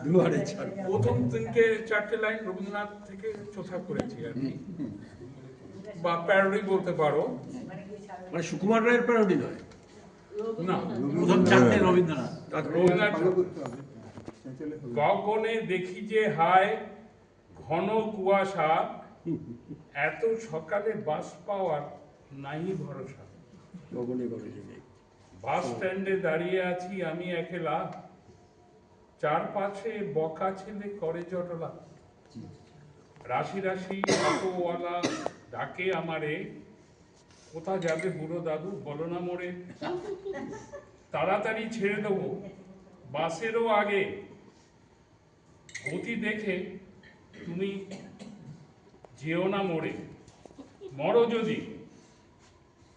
দুয়ারে ছাড়। প্রথম তিনটে চারটে লাইন রবীন্দ্রনাথ থেকে চোথা করেছি আর কি, বা প্যারোডি বলতে পারো। মানে সুকুমার রায়ের প্যারোডি নয়, না, প্রথম চারটে রবীন্দ্রনাথ। রবীন্দ্রনাথ গগনে দেখি যে হায় ঘন কুয়াশা, এত সকালে বাস পাওয়ার নাই ভরসা। গগনে গগনে নেই। বাস স্ট্যান্ডে দাঁড়িয়ে আছি আমি একলা, চারপাশে বকা ছেলে করে জটলা। রাশি রাশি অটোওয়ালা ডাকে আমারে, কোথা যাবে বুড়ো দাদু বলো না মোড়ে। তাড়াতাড়ি ছেড়ে দেবো বাসেরও আগে, গতি দেখে তুমি যেও না মোড়ে। মরো যদি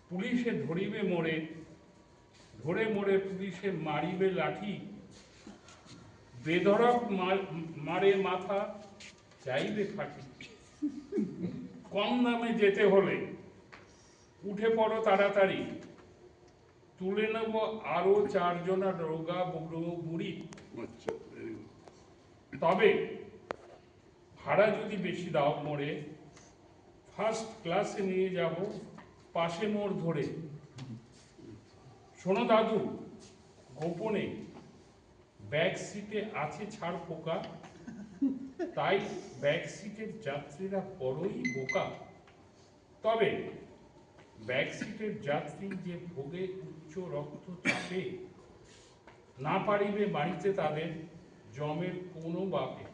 পুলিশে ধরিবে মোড়ে, ধরে মোড়ে পুলিশে মারিবে লাঠি। বেধড়ক মারে মাথা চাইবে ফাঁকি। কম দামে যেতে হলে উঠে পড়ো তাড়াতাড়ি, তুলে নেব আরো চারজনা রোগা বুড়ো বুড়ি। তবে ভাড়া যদি বেশি দাও মোড়ে, ফার্স্ট ক্লাসে নিয়ে যাব পাশে মোড় ধরে। শোনো দাদু গোপনে ব্যাক সিটে আছে ছাড় পোকা, তাই ব্যাক সিটের যাত্রীরা বড়ই বোকা। তবে ব্যাক সিটের যাত্রী যে ভোগে উচ্চ রক্তচাপে, না পারিবে বাড়িতে তাদের জমের কোনো বাপে।